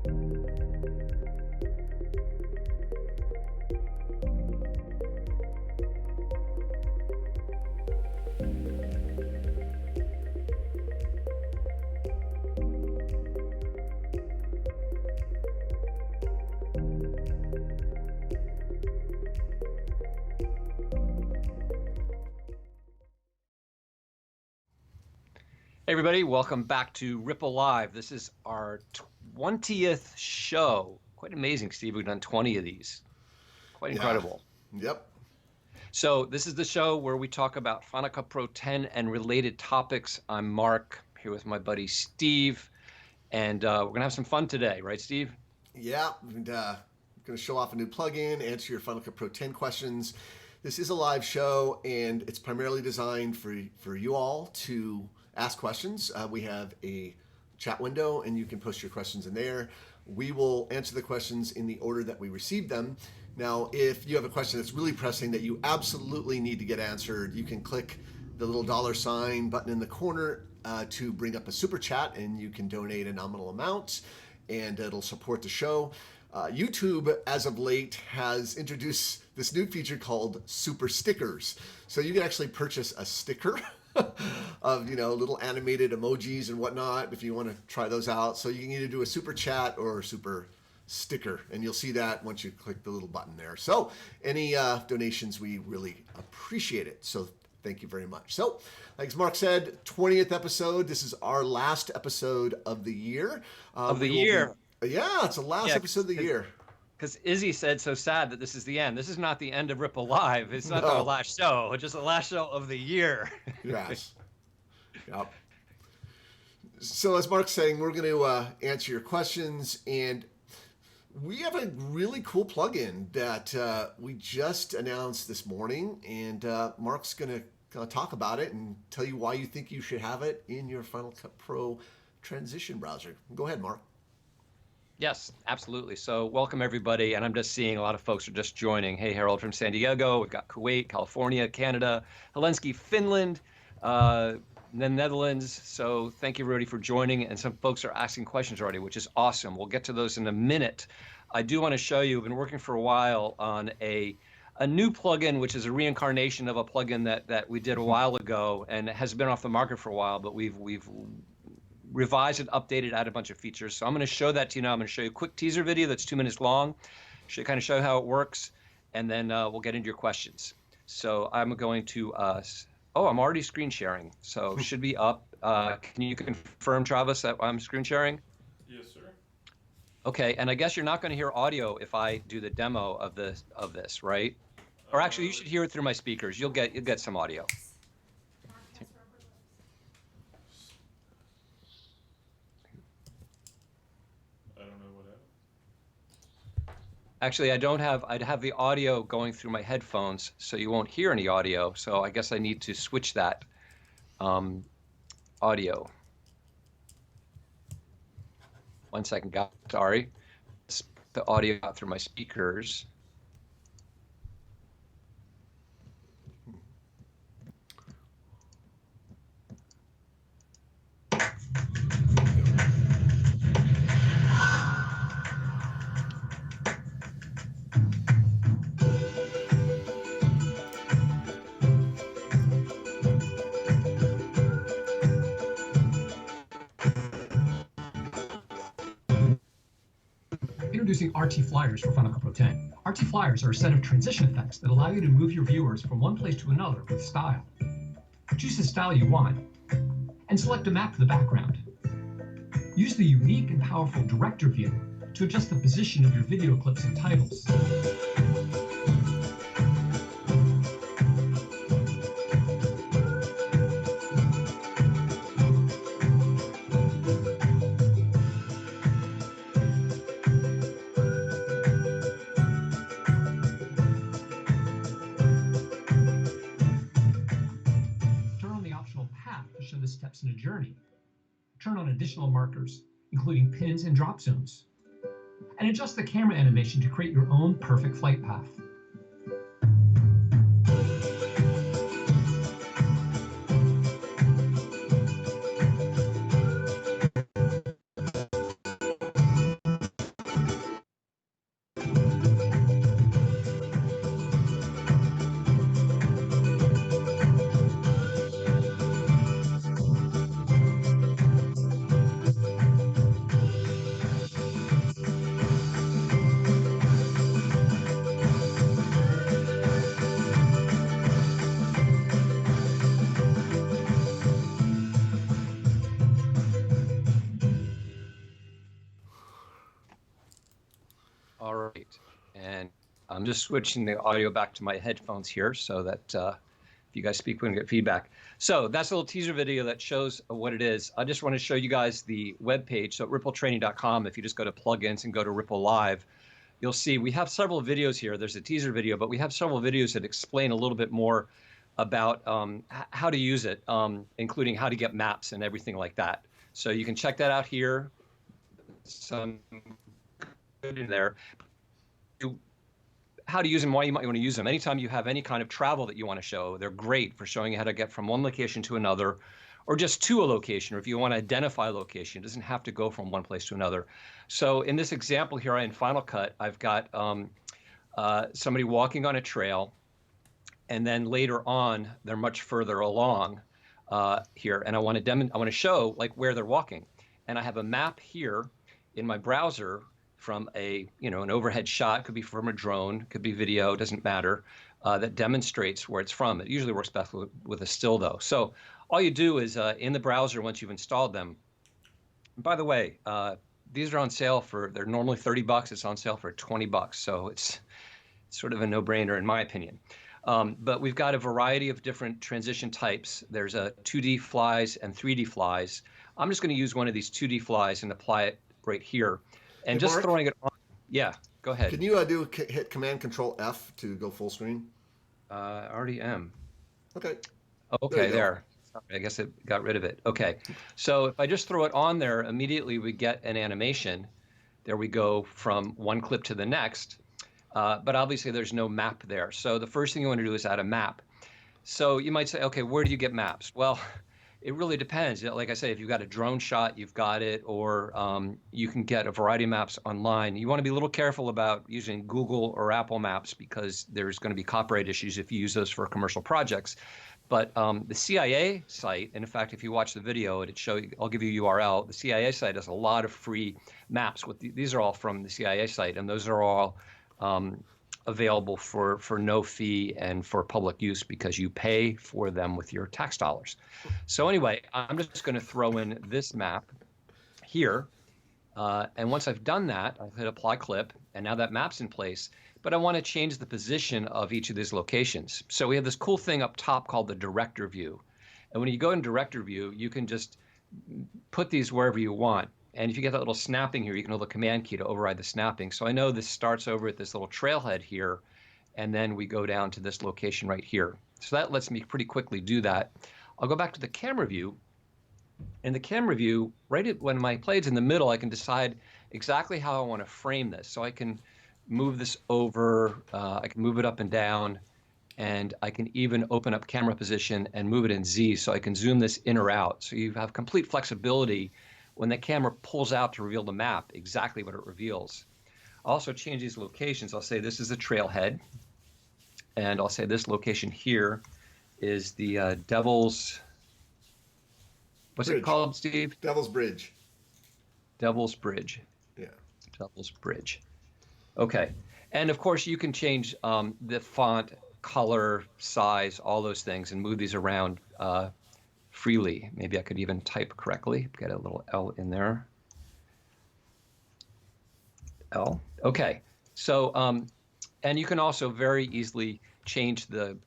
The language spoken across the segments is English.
Hey everybody, welcome back to Ripple Live. This is our 20th show. Quite amazing, Steve. We've done 20 of these. Quite incredible. Yep. So this is the show where we talk about Final Cut Pro 10 and related topics. I'm Mark, here with my buddy Steve, and we're going to have some fun today, right, Steve? Yeah, and going to show off a new plugin, answer your Final Cut Pro 10 questions. This is a live show, and it's primarily designed for you all to ask questions. We have a chat window, and you can post your questions in there. We will answer the questions in the order that we receive them. Now, if you have a question that's really pressing that you absolutely need to get answered, you can click the little $ button in the corner to bring up a super chat, and you can donate a nominal amount, and it'll support the show. YouTube, as of late, has introduced this new feature called Super Stickers. So you can actually purchase a sticker of, little animated emojis and whatnot if you want to try those out. So you can either do a super chat or a super sticker, and you'll see that once you click the little button there. So any donations, we really appreciate it. So thank you very much. So, like Mark said, 20th episode. This is our last episode of the year. Yeah, it's the last episode of the year. Because Izzy said so sad that this is the end. This is not the end of Ripple Live. It's not the last show. It's just the last show of the year. Yes. Yep. So as Mark's saying, we're going to answer your questions, and we have a really cool plugin that we just announced this morning, and Mark's going to talk about it and tell you why you think you should have it in your Final Cut Pro transition browser. Go ahead, Mark. Yes, absolutely. So welcome everybody, and I'm just seeing a lot of folks are just joining. Hey, Harold from San Diego. We've got Kuwait, California, Canada, Helsinki, Finland, the Netherlands. So thank you everybody for joining, and some folks are asking questions already, which is awesome. We'll get to those in a minute. I do want to show you, I've been working for a while on a new plugin, which is a reincarnation of a plugin that we did a while ago, and it has been off the market for a while, but we've revised and updated, added a bunch of features. So I'm going to show that to you now. I'm going to show you a quick teaser video that's 2 minutes long. Should kind of show how it works, and then we'll get into your questions. So I'm going to, I'm already screen sharing, so should be up. Can you confirm, Travis, that I'm screen sharing? Yes, sir. Okay, and I guess you're not going to hear audio if I do the demo of this, right? Or actually, you should hear it through my speakers. You'll get some audio. Actually, I'd have the audio going through my headphones, so you won't hear any audio. So I guess I need to switch that audio. 1 second, guys. Sorry. The audio out through my speakers. Introducing RT Flyers for Final Cut Pro 10. RT Flyers are a set of transition effects that allow you to move your viewers from one place to another with style. Choose the style you want, and select a map for the background. Use the unique and powerful Director View to adjust the position of your video clips and titles. Show the steps in a journey. Turn on additional markers, including pins and drop zones, and adjust the camera animation to create your own perfect flight path. great. And I'm just switching the audio back to my headphones here so that if you guys speak, we can get feedback. So that's a little teaser video that shows what it is. I just want to show you guys the web page. So at rippletraining.com, if you just go to plugins and go to Ripple Live, you'll see we have several videos here. There's a teaser video, but we have several videos that explain a little bit more about how to use it, including how to get maps and everything like that. So you can check that out here. Some good in there. How to use them, why you might want to use them. Anytime you have any kind of travel that you want to show, they're great for showing you how to get from one location to another, or just to a location, or if you want to identify a location. It doesn't have to go from one place to another. So in this example here in Final Cut, I've got somebody walking on a trail, and then later on, they're much further along here, and I want to show like where they're walking. And I have a map here in my browser from an overhead shot, could be from a drone, could be video, doesn't matter, that demonstrates where it's from. It usually works best with a still though. So all you do is in the browser, once you've installed them, and by the way, these are on sale they're normally $30, it's on sale for $20. So it's sort of a no-brainer in my opinion. But we've got a variety of different transition types. There's 2D flies and 3D flies. I'm just going to use one of these 2D flies and apply it right here. And hey, just Mark, throwing it on. Yeah, go ahead. Can you hit Command Control F to go full screen? I already am. Okay. Okay, there. Sorry, I guess it got rid of it. Okay. So if I just throw it on there, immediately we get an animation. There we go from one clip to the next. But obviously there's no map there. So the first thing you want to do is add a map. So you might say, okay, where do you get maps? Well, it really depends. Like I say, if you've got a drone shot, you've got it, or you can get a variety of maps online. You want to be a little careful about using Google or Apple Maps because there's going to be copyright issues if you use those for commercial projects. But the CIA site, and in fact, if you watch the video, I'll give you a URL. The CIA site has a lot of free maps. These are all from the CIA site, and those are all available for no fee and for public use because you pay for them with your tax dollars. So anyway, I'm just going to throw in this map here. And once I've done that, I'll hit apply clip, and now that map's in place. But I want to change the position of each of these locations. So we have this cool thing up top called the director view. And when you go in director view, you can just put these wherever you want. And if you get that little snapping here, you can hold the command key to override the snapping. So I know this starts over at this little trailhead here, and then we go down to this location right here. So that lets me pretty quickly do that. I'll go back to the camera view. In the camera view, when my plate's in the middle, I can decide exactly how I want to frame this. So I can move this over, I can move it up and down, and I can even open up camera position and move it in Z, so I can zoom this in or out. So you have complete flexibility when the camera pulls out to reveal the map, exactly what it reveals. I'll also change these locations. I'll say this is a trailhead, and I'll say this location here is the Devil's, what's Bridge. It called, Steve? Devil's Bridge. Devil's Bridge. Yeah. Devil's Bridge. Okay. And of course, you can change the font, color, size, all those things, and move these around freely. Maybe I could even type correctly. Get a little L in there. L. Okay. So, and you can also very easily change the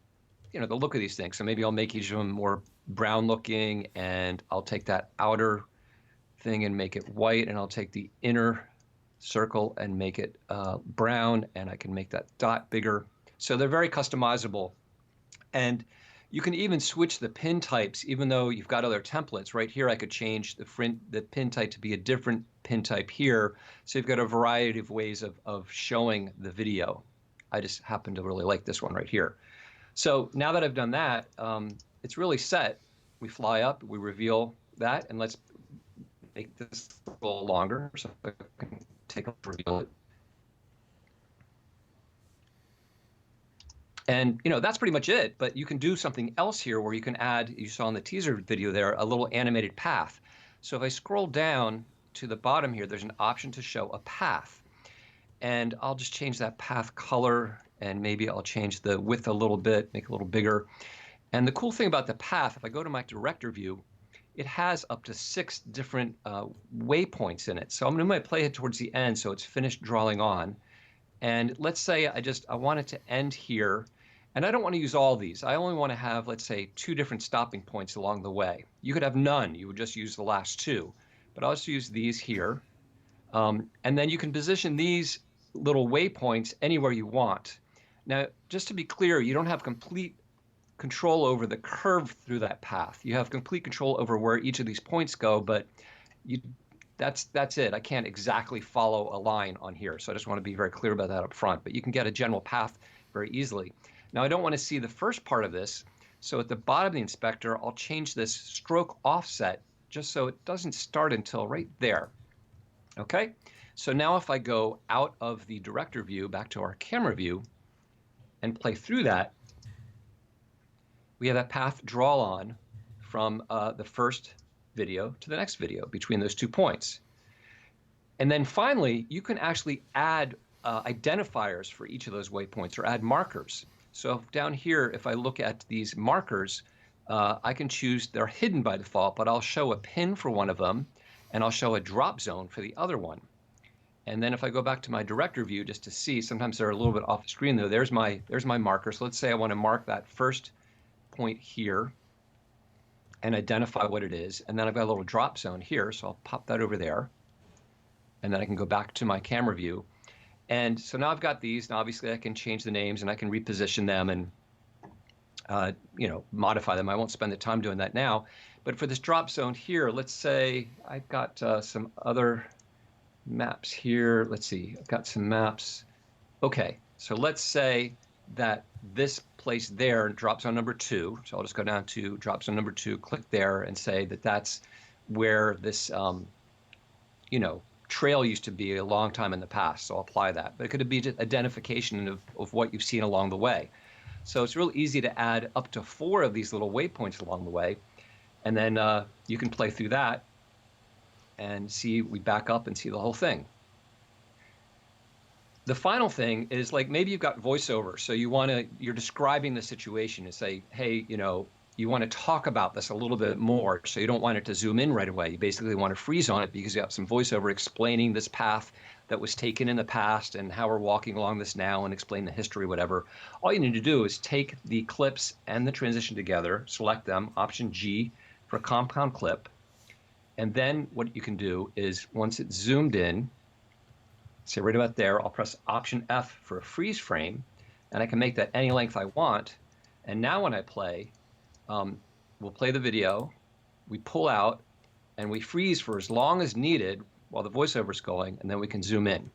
look of these things. So maybe I'll make each of them more brown looking, and I'll take that outer thing and make it white, and I'll take the inner circle and make it brown, and I can make that dot bigger. So they're very customizable. And you can even switch the pin types, even though you've got other templates. Right here, I could change the pin type to be a different pin type here. So you've got a variety of ways of showing the video. I just happen to really like this one right here. So now that I've done that, it's really set. We fly up, we reveal that, and let's make this a little longer so I can take a reveal it. And that's pretty much it, but you can do something else here where you can add, you saw in the teaser video there, a little animated path. So if I scroll down to the bottom here, there's an option to show a path. And I'll just change that path color, and maybe I'll change the width a little bit, make it a little bigger. And the cool thing about the path, if I go to my director view, it has up to 6 different waypoints in it. So I'm going to play it towards the end so it's finished drawing on. And let's say I want it to end here, and I don't want to use all these. I only want to have, let's say, 2 different stopping points along the way. You could have none. You would just use the last 2. But I'll just use these here. And then you can position these little waypoints anywhere you want. Now, just to be clear, you don't have complete control over the curve through that path. You have complete control over where each of these points go, but that's it. I can't exactly follow a line on here. So I just want to be very clear about that up front. But you can get a general path very easily. Now, I don't want to see the first part of this. So at the bottom of the inspector, I'll change this stroke offset just so it doesn't start until right there. Okay, so now if I go out of the director view back to our camera view and play through that, we have that path draw on from the first video to the next video between those 2 points. And then finally, you can actually add identifiers for each of those waypoints or add markers. So down here, if I look at these markers, I can choose, they're hidden by default, but I'll show a pin for one of them, and I'll show a drop zone for the other one. And then if I go back to my director view just to see, sometimes they're a little bit off the screen though, there's my marker. So let's say I want to mark that first point here and identify what it is. And then I've got a little drop zone here, so I'll pop that over there. And then I can go back to my camera view. And so now I've got these, and obviously I can change the names and I can reposition them and modify them. I won't spend the time doing that now. But for this drop zone here, let's say I've got some other maps here. Let's see, I've got some maps. Okay, so let's say that this place there, drop zone number 2. So I'll just go down to drop zone number 2, click there, and say that that's where this, trail used to be a long time in the past. So I'll apply that. But it could be just identification of what you've seen along the way. So it's real easy to add up to 4 of these little waypoints along the way. And then you can play through that and see, we back up and see the whole thing. The final thing is, like, maybe you've got voiceover. So you're describing the situation and say, hey, you want to talk about this a little bit more. So you don't want it to zoom in right away. You basically want to freeze on it because you have some voiceover explaining this path that was taken in the past and how we're walking along this now and explain the history, whatever. All you need to do is take the clips and the transition together, select them, Option G for compound clip. And then what you can do is, once it's zoomed in, say right about there, I'll press Option F for a freeze frame, and I can make that any length I want. And now when I play, we'll play the video, we pull out, and we freeze for as long as needed while the voiceover is going, and then we can zoom in.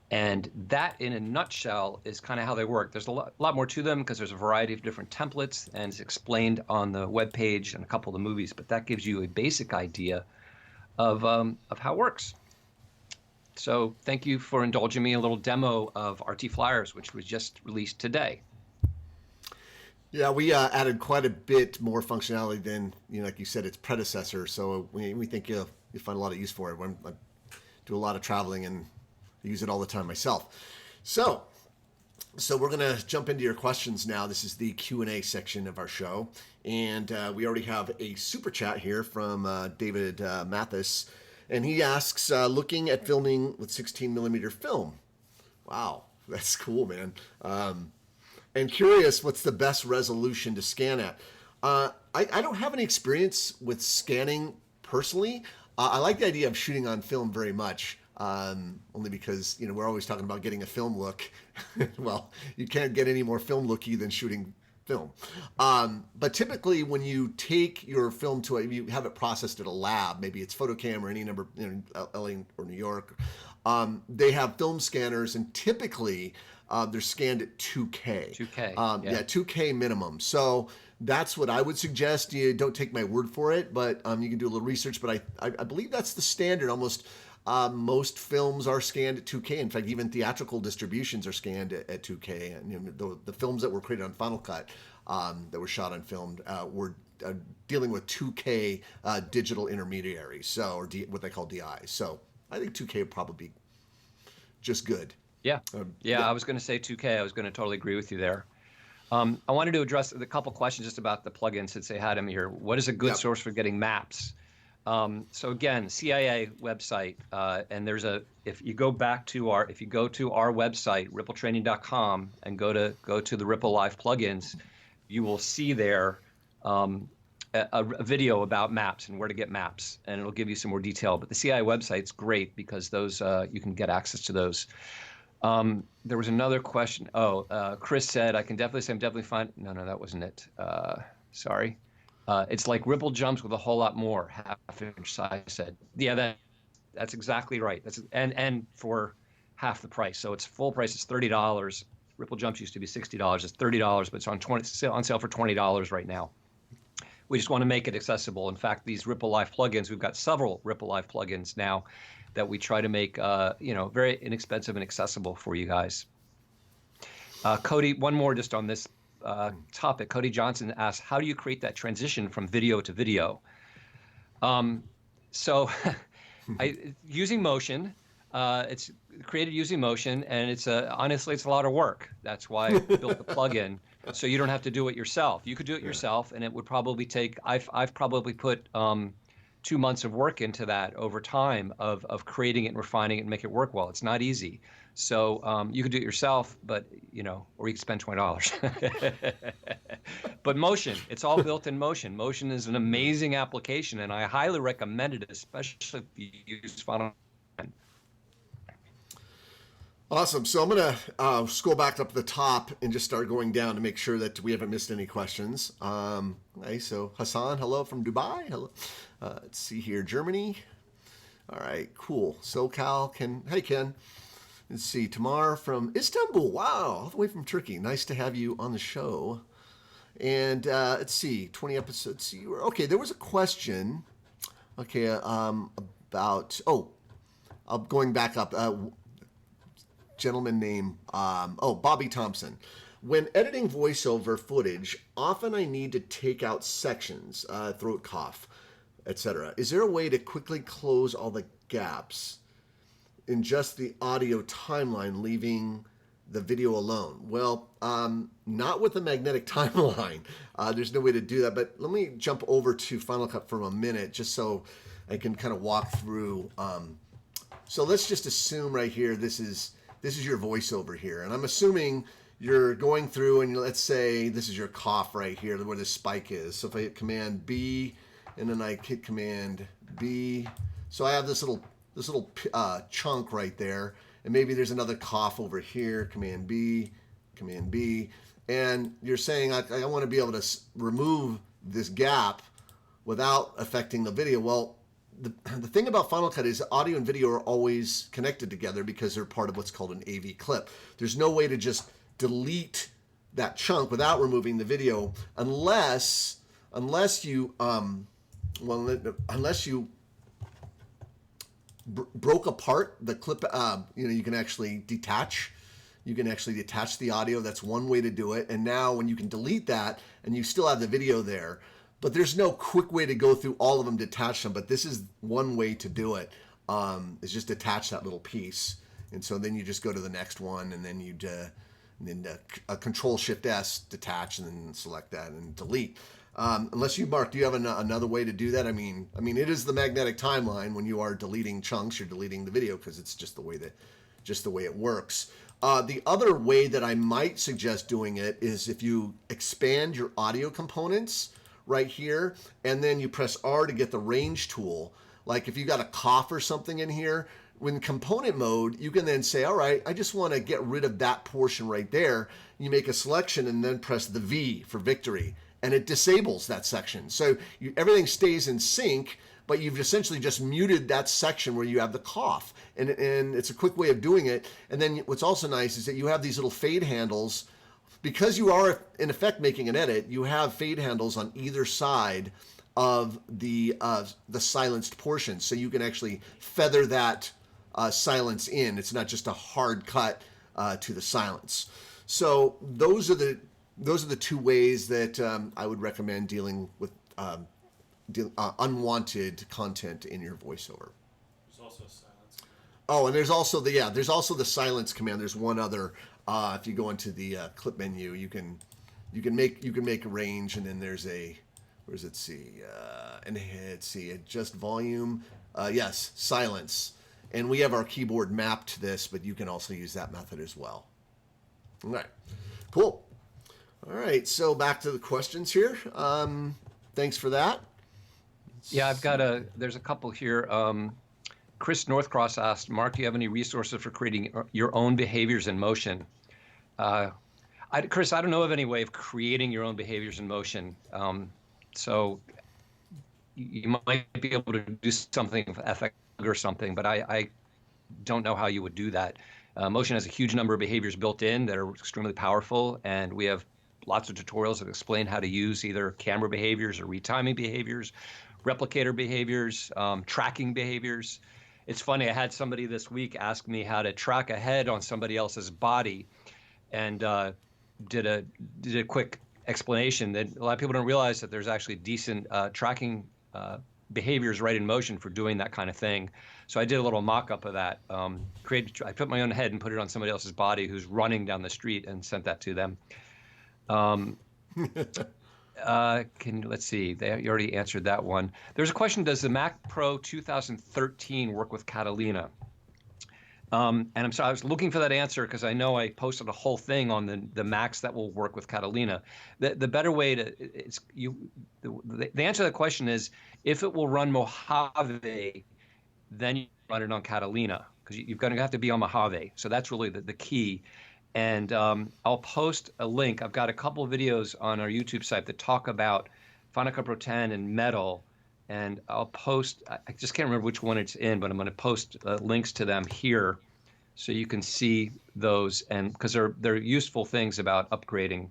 And that, in a nutshell, is kind of how they work. There's a lot more to them because there's a variety of different templates, and it's explained on the webpage and a couple of the movies, but that gives you a basic idea of how it works. So thank you for indulging me in a little demo of RT Flyers, which was just released today. Yeah, we added quite a bit more functionality than, like you said, its predecessor. So we think you'll find a lot of use for it. I do a lot of traveling and use it all the time myself. So we're going to jump into your questions now. This is the Q&A section of our show. And we already have a super chat here from David Mathis. And he asks, looking at filming with 16 millimeter film. Wow, that's cool, man. And curious, what's the best resolution to scan at? I don't have any experience with scanning personally. I like the idea of shooting on film very much, only because we're always talking about getting a film look. Well, you can't get any more film looky than shooting film. But typically, when you take your film to you have it processed at a lab, maybe it's Photocam or any number, LA or New York. They have film scanners, and typically they're scanned at 2K. 2K. Yeah, 2K minimum. So that's what I would suggest. You don't take my word for it, but you can do a little research. But I believe that's the standard. Almost most films are scanned at 2K. In fact, even theatrical distributions are scanned at 2K. And the films that were created on Final Cut that were shot on film were dealing with 2K digital intermediaries, or what they call DI. So I think 2K would probably be just good. Yeah. Yeah, I was going to say 2K. I was going to totally agree with you there. I wanted to address a couple questions just about the plugins since they had them here. What is a good source for getting maps? So again, CIA website, and if you go to our website, rippletraining.com, and go to the RippleLIVE plugins, you will see there a video about maps and where to get maps, and it'll give you some more detail. But the CIA website's great because those you can get access to those. There was another question. Chris said, I can definitely say I'm definitely fine. No, that wasn't it. Sorry. It's like Ripple jumps with a whole lot more, half-inch size said. Yeah, that's exactly right. And for half the price. So it's full price, it's $30. Ripple jumps used to be $60. It's $30, but it's on sale for $20 right now. We just want to make it accessible. In fact, these RippleLIVE plugins, we've got several RippleLIVE plugins now that we try to make very inexpensive and accessible for you guys. Cody, one more just on this topic. Cody Johnson asks, how do you create that transition from video to video? Using motion. It's created using motion, and it's honestly, it's a lot of work. That's why I built the plugin, so you don't have to do it yourself. You could do it yourself, and it would probably take. I've probably put 2 months of work into that over time of creating it and refining it and make it work well. It's not easy. So you could do it yourself, but or you could spend $20. But motion, it's all built in motion. Motion is an amazing application, and I highly recommend it, especially if you use Final. Awesome. So I'm going to scroll back up to the top and just start going down to make sure that we haven't missed any questions. Okay, so Hassan, hello from Dubai. Hello. Let's see here, Germany. All right, cool. SoCal, hey Ken. Let's see, Tamar from Istanbul. Wow, all the way from Turkey. Nice to have you on the show. And let's see, 20 episodes. Okay, there was a question. Okay, about going back up. Gentleman named Bobby Thompson. When editing voiceover footage, often I need to take out sections, throat cough, etc. Is there a way to quickly close all the gaps in just the audio timeline, leaving the video alone? Well, not with the magnetic timeline. There's no way to do that. But let me jump over to Final Cut for a minute, just so I can kind of walk through. So let's just assume right here this is your voiceover here, and I'm assuming you're going through, and let's say this is your cough right here where the spike is. So if I hit Command B and then I hit Command B, so I have this little chunk right there, and maybe there's another cough over here. Command B, and you're saying I want to be able to remove this gap without affecting the video. Well, the thing about Final Cut is audio and video are always connected together because they're part of what's called an AV clip. There's no way to just delete that chunk without removing the video unless you broke apart the clip. You can actually detach. You can actually detach the audio. That's one way to do it. And now when you can delete that and you still have the video there, but there's no quick way to go through all of them, detach them. But this is one way to do it, is just detach that little piece. And so then you just go to the next one, and then you Control Shift S, detach, and then select that and delete. Unless you, Mark, do you have another way to do that? I mean, it is the magnetic timeline. When you are deleting chunks, you're deleting the video because it's just the way it works. The other way that I might suggest doing it is if you expand your audio components right here, and then you press R to get the range tool. Like if you got a cough or something in here, when component mode, you can then say, all right, I just want to get rid of that portion right there. You make a selection and then press the V for victory, and it disables that section. So everything stays in sync, but you've essentially just muted that section where you have the cough. And it's a quick way of doing it. And then what's also nice is that you have these little fade handles. Because you are, in effect, making an edit, you have fade handles on either side of the silenced portion. So you can actually feather that silence in. It's not just a hard cut to the silence. So those are the two ways that I would recommend dealing with unwanted content in your voiceover. There's also a silence command. Oh, and there's also the silence command. There's one other. If you go into the clip menu, you can make a range, and then there's Where does it see? And let's see, adjust volume. Yes, silence. And we have our keyboard mapped to this, but you can also use that method as well. All right, cool. All right, so back to the questions here. Thanks for that. Yeah, there's a couple here. Chris Northcross asked, Mark, do you have any resources for creating your own behaviors in motion? Chris, I don't know of any way of creating your own behaviors in motion. So you might be able to do something with FX or something, but I don't know how you would do that. Motion has a huge number of behaviors built in that are extremely powerful, and we have lots of tutorials that explain how to use either camera behaviors or retiming behaviors, replicator behaviors, tracking behaviors. It's funny, I had somebody this week ask me how to track a head on somebody else's body, and did a quick explanation that a lot of people don't realize that there's actually decent tracking behaviors right in motion for doing that kind of thing. So I did a little mock-up of that. I put my own head and put it on somebody else's body who's running down the street and sent that to them. Let's see, you already answered that one. There's a question, does the Mac Pro 2013 work with Catalina? And I'm sorry, I was looking for that answer because I know I posted a whole thing on the Macs that will work with Catalina. The better way to, the answer to the question is, if it will run Mojave, then you run it on Catalina, because you're going to have to be on Mojave. So that's really the key. And I'll post a link. I've got a couple of videos on our YouTube site that talk about Final Cut Pro 10 and Metal. And I'll post, I just can't remember which one it's in, but I'm going to post links to them here so you can see those. And because they're useful things about upgrading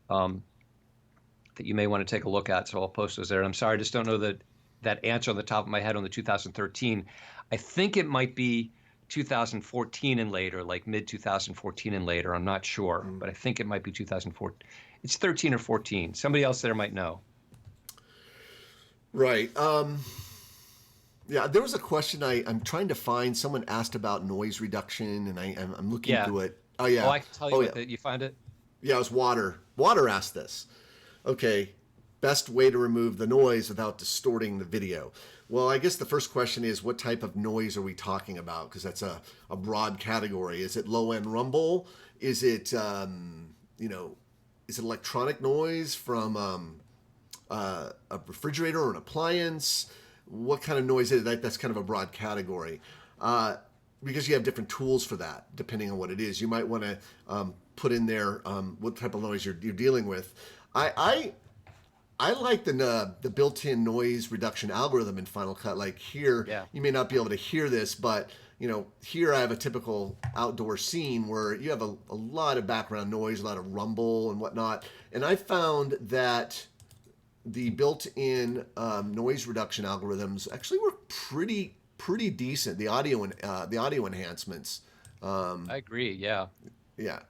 that you may want to take a look at. So I'll post those there. And I'm sorry, I just don't know that answer on the top of my head on the 2013. I think it might be 2014 and later, like mid 2014 and later. I'm not sure, but I think it might be 2014. It's 13 or 14. Somebody else there might know. Right. Yeah, there was a question I'm trying to find. Someone asked about noise reduction, and I'm looking through it. Oh, yeah. Oh, I can tell you you find it? Yeah, it was Water. Water asked this. Okay, best way to remove the noise without distorting the video. Well, I guess the first question is, what type of noise are we talking about? Because that's a broad category. Is it low-end rumble? Is it, is it electronic noise from a refrigerator or an appliance? What kind of noise is it? That's kind of a broad category. Because you have different tools for that, depending on what it is. You might want to put in there what type of noise you're dealing with. I like the built-in noise reduction algorithm in Final Cut. Like here, you may not be able to hear this, but here I have a typical outdoor scene where you have a lot of background noise, a lot of rumble and whatnot. And I found that the built-in noise reduction algorithms actually work pretty decent. The audio enhancements. I agree. Yeah. Yeah.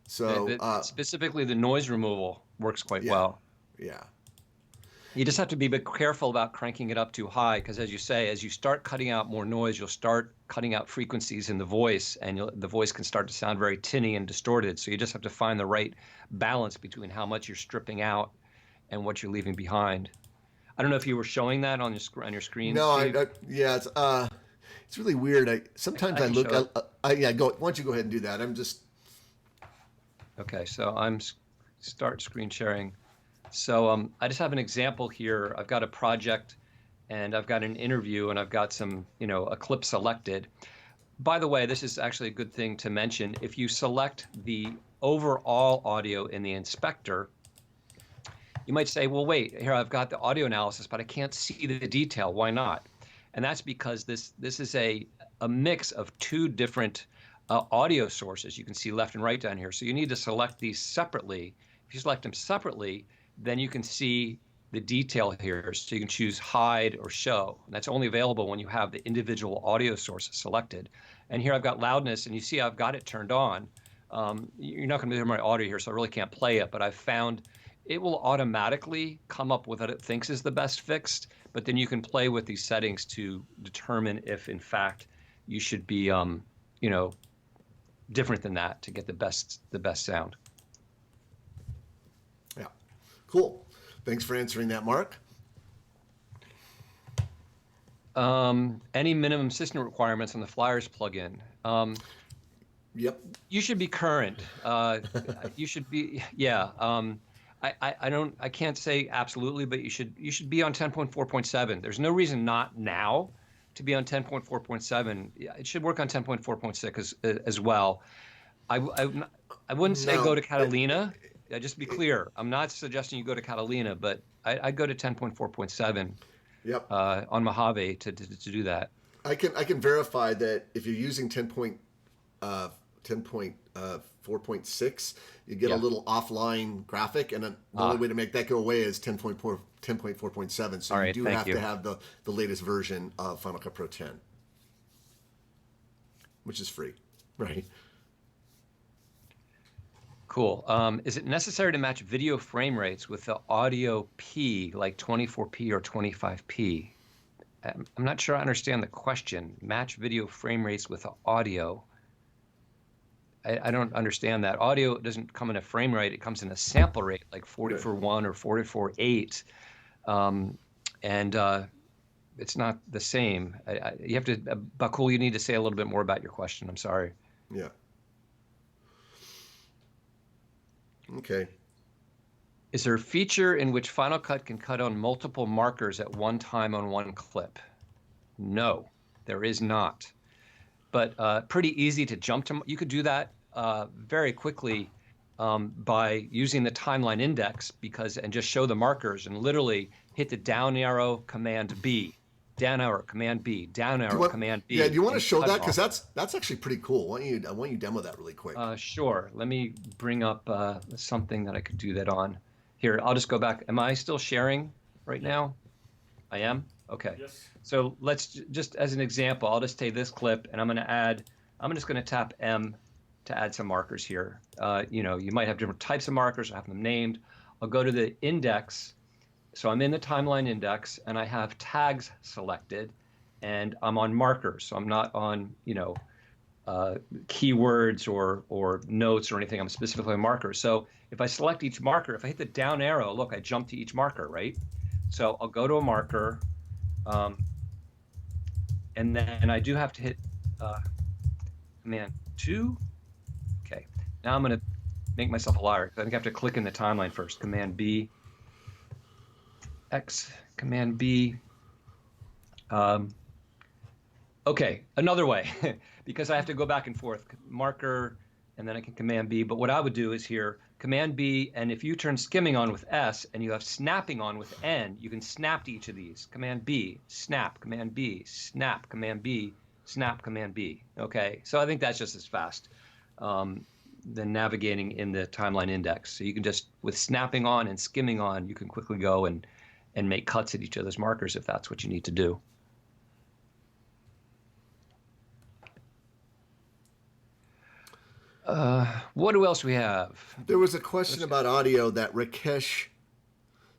So specifically, the noise removal works quite well. Yeah. You just have to be a bit careful about cranking it up too high, because as you say, as you start cutting out more noise, you'll start cutting out frequencies in the voice, and the voice can start to sound very tinny and distorted. So you just have to find the right balance between how much you're stripping out and what you're leaving behind. I don't know if you were showing that on your screen. No, it's really weird. Sometimes I look. Go. Why don't you go ahead and do that? I'm just. Okay, so I'm start screen sharing. So I just have an example here. I've got a project, and I've got an interview, and I've got some, a clip selected. By the way, this is actually a good thing to mention. If you select the overall audio in the inspector, you might say, well, wait, here I've got the audio analysis, but I can't see the detail. Why not? And that's because this is a mix of two different audio sources. You can see left and right down here. So you need to select these separately. If you select them separately, then you can see the detail here. So you can choose hide or show. And that's only available when you have the individual audio sources selected. And here I've got loudness, and you see I've got it turned on. You're not going to hear my audio here, so I really can't play it, but I've found it will automatically come up with what it thinks is the best fixed, but then you can play with these settings to determine if, in fact, you should be, different than that to get the best sound. Yeah, cool. Thanks for answering that, Mark. Any minimum system requirements on the Flyers plugin? Yep. You should be current. You should be, yeah. I can't say absolutely, but you should be on 10.4.7. There's no reason not now to be on 10.4.7. It should work on 10.4.6 as well. I wouldn't say go to Catalina. Just to be clear, I'm not suggesting you go to Catalina, but I go to 10.4.7 Yep. on Mojave to do that. I can verify that if you're using 10.4.6, you get a little offline graphic, and the only way to make that go away is 10.4.7. So you do have to have the latest version of Final Cut Pro 10, which is free, right? Cool. Is it necessary to match video frame rates with the audio P, like 24p or 25p? I'm not sure I understand the question. Match video frame rates with the audio. I don't understand that. Audio doesn't come in a frame rate. It comes in a sample rate, like 44.1 or 44.8. And it's not the same. You have to, Bakul, you need to say a little bit more about your question. I'm sorry. Yeah. Okay. Is there a feature in which Final Cut can cut on multiple markers at one time on one clip? No, there is not. But pretty easy to jump to. You could do that very quickly by using the timeline index and just show the markers and literally hit the down arrow, Command B, down arrow, Command B, down arrow, Command B. Yeah, do you want to show that? Because that's actually pretty cool. I want you demo that really quick. Sure. Let me bring up something that I could do that on. Here, I'll just go back. Am I still sharing right now? I am? Okay. Yes. So let's just, as an example, I'll just take this clip and I'm just going to tap M to add some markers here. You might have different types of markers, I have them named. I'll go to the index. So I'm in the timeline index and I have tags selected and I'm on markers. So I'm not on, keywords or notes or anything. I'm specifically on markers. So if I select each marker, if I hit the down arrow, look, I jump to each marker, right? So I'll go to a marker, and then I do have to hit Command 2. Okay, now I'm going to make myself a liar. I think I have to click in the timeline first. Command B, X, Command B. Okay, another way, because I have to go back and forth. Marker, and then I can Command B. But what I would do is here, Command B, and if you turn skimming on with S and you have snapping on with N, you can snap to each of these. Command B, snap, Command B, snap, Command B, snap, Command B. Okay, so I think that's just as fast than navigating in the timeline index. So you can just, with snapping on and skimming on, you can quickly go and make cuts at each of those markers if that's what you need to do. What else do we have? There was a question about audio that Rakesh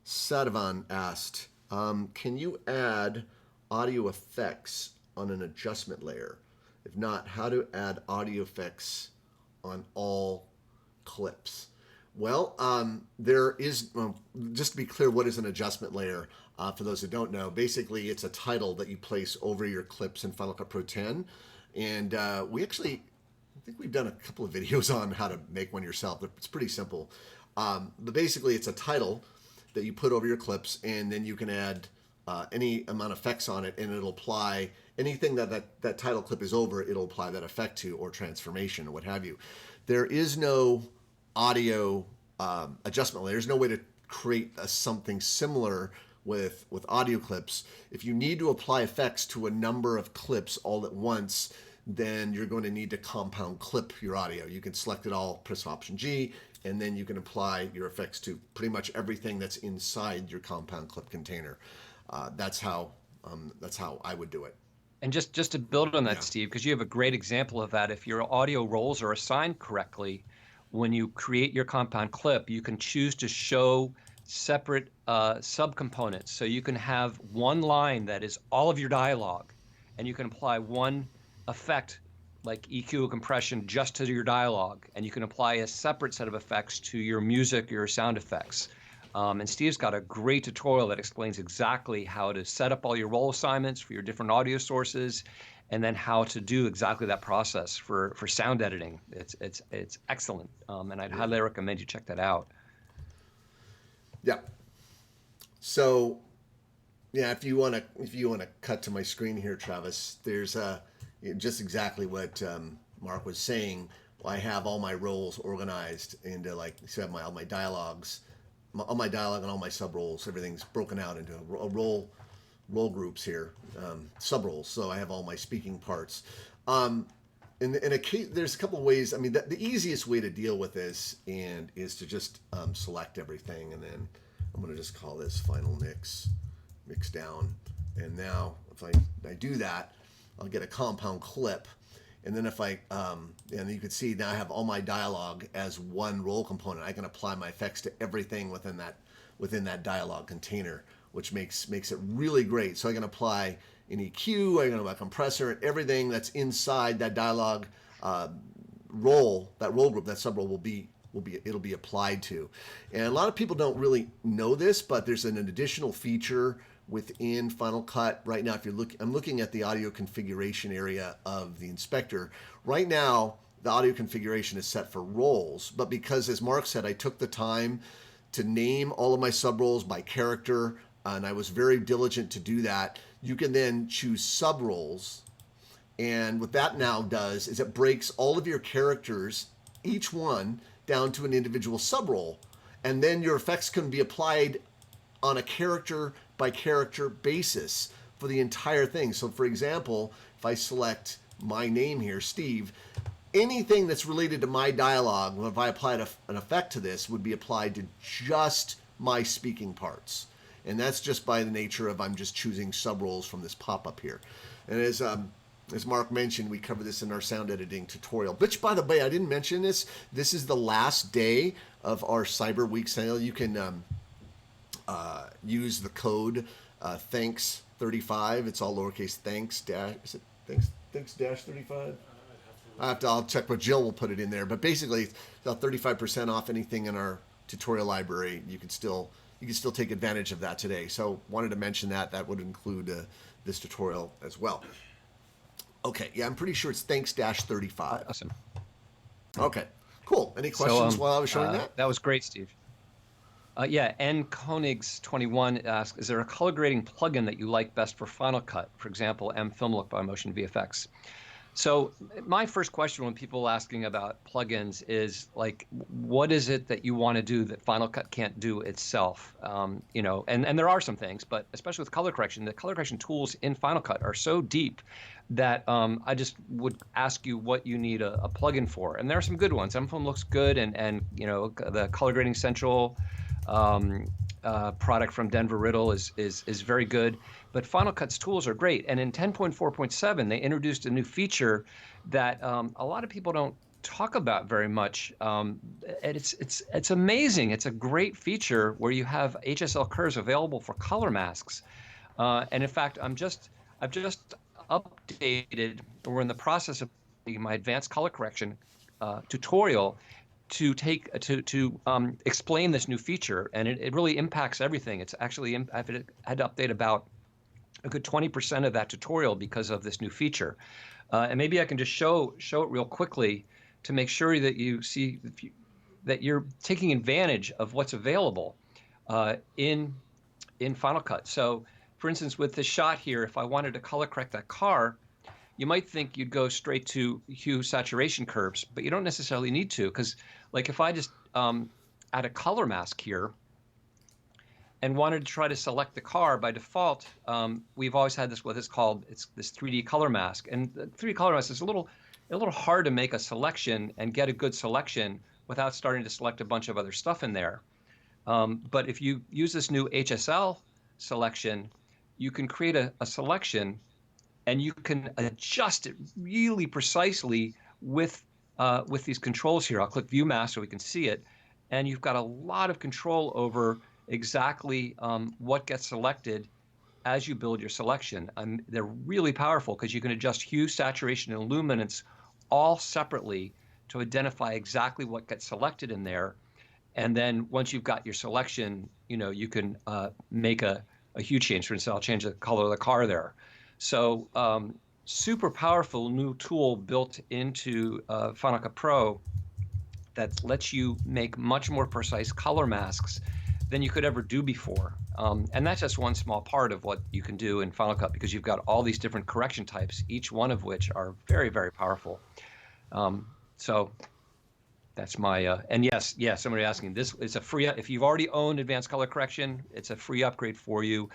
Sadavan asked. Can you add audio effects on an adjustment layer? If not, how to add audio effects on all clips? Well, there is, just to be clear, what is an adjustment layer? For those who don't know, basically it's a title that you place over your clips in Final Cut Pro 10. And I think we've done a couple of videos on how to make one yourself. It's pretty simple. But basically, it's a title that you put over your clips, and then you can add any amount of effects on it, and it'll apply anything that title clip is over, it'll apply that effect to, or transformation, or what have you. There is no audio adjustment layer. There's no way to create something similar with audio clips. If you need to apply effects to a number of clips all at once, then you're going to need to compound clip your audio. You can select it all, press Option G, and then you can apply your effects to pretty much everything that's inside your compound clip container. That's how I would do it. And just to build on that, Steve, because you have a great example of that. If your audio roles are assigned correctly, when you create your compound clip, you can choose to show separate subcomponents. So you can have one line that is all of your dialogue, and you can apply one effect like EQ or compression just to your dialogue, and you can apply a separate set of effects to your music or your sound effects. And Steve's got a great tutorial that explains exactly how to set up all your role assignments for your different audio sources, and then how to do exactly that process for sound editing. It's excellent, and I'd highly recommend you check that out. Yeah. So, yeah, if you want to cut to my screen here, Travis, there's just exactly what Mark was saying. I have all my roles organized into, like, so I have all my dialogues, all my dialogue and all my sub roles. Everything's broken out into role groups here, sub roles. So I have all my speaking parts. In a case, there's a couple of ways. I mean, the easiest way to deal with this is to just select everything, and then I'm going to just call this final mix down. And now if I do that, I'll get a compound clip. And then if I, and you can see now I have all my dialogue as one role component. I can apply my effects to everything within that dialogue container, which makes it really great. So I can apply an EQ, I can apply a compressor, and everything that's inside that dialogue role, that role group, that sub role it'll be applied to. And a lot of people don't really know this, but there's an additional feature within Final Cut right now. If I'm looking at the audio configuration area of the inspector. Right now, the audio configuration is set for roles, but because, as Mark said, I took the time to name all of my sub roles by character, and I was very diligent to do that. You can then choose sub roles, and what that now does is it breaks all of your characters, each one, down to an individual sub role, and then your effects can be applied on a character by character basis for the entire thing. So for example, if I select my name here, Steve, anything that's related to my dialogue, if I applied an effect to this, would be applied to just my speaking parts. And that's just by the nature of I'm just choosing sub roles from this pop-up here. And as Mark mentioned, we cover this in our sound editing tutorial, which, by the way, I didn't mention this. This is the last day of our Cyber Week sale. You can use the code thanks35. It's all lowercase thanks dash. Is it thanks dash 35? I'll check what Jill will put it in there. But basically, it's about 35% off anything in our tutorial library. You can still take advantage of that today. So wanted to mention that would include this tutorial as well. Okay, yeah, I'm pretty sure it's thanks-35. Awesome. Okay, cool. Any questions while I was showing that? That was great, Steve. Yeah, N Koenigs 21 asks, is there a color grading plugin that you like best for Final Cut? For example, M Film Look by Motion VFX. So my first question when people asking about plugins is, like, what is it that you want to do that Final Cut can't do itself? You know, and there are some things, but especially with color correction, the color correction tools in Final Cut are so deep that I just would ask you what you need a plugin for. And there are some good ones. MFilm looks good, and you know, the Color Grading Central product from Denver Riddle is very good. But Final Cut's tools are great. And in 10.4.7, they introduced a new feature that a lot of people don't talk about very much. And it's amazing. It's a great feature where you have HSL curves available for color masks. And in fact, I've just updated, we're in the process of my advanced color correction tutorial to explain this new feature, and it really impacts everything. It's actually, I've had to update about a good 20% of that tutorial because of this new feature. And maybe I can just show it real quickly to make sure that you see that you're taking advantage of what's available in Final Cut. So, for instance, with this shot here, if I wanted to color correct that car, you might think you'd go straight to hue saturation curves, but you don't necessarily need to, because, like, if I just add a color mask here and wanted to try to select the car by default, we've always had this, what is called, it's this 3D color mask. And the 3D color mask is a little hard to make a selection and get a good selection without starting to select a bunch of other stuff in there. But if you use this new HSL selection, you can create a selection, and you can adjust it really precisely with these controls here. I'll click View Mask so we can see it, and you've got a lot of control over exactly what gets selected as you build your selection. They're really powerful because you can adjust hue, saturation, and luminance all separately to identify exactly what gets selected in there. And then once you've got your selection you can make a huge change. For instance, I'll change the color of the car there. So super powerful new tool built into Final Cut Pro that lets you make much more precise color masks than you could ever do before. And that's just one small part of what you can do in Final Cut, because you've got all these different correction types, each one of which are very, very powerful. So that's my, and yes, somebody asking, this is a free, if you've already owned advanced color correction, it's a free upgrade for you.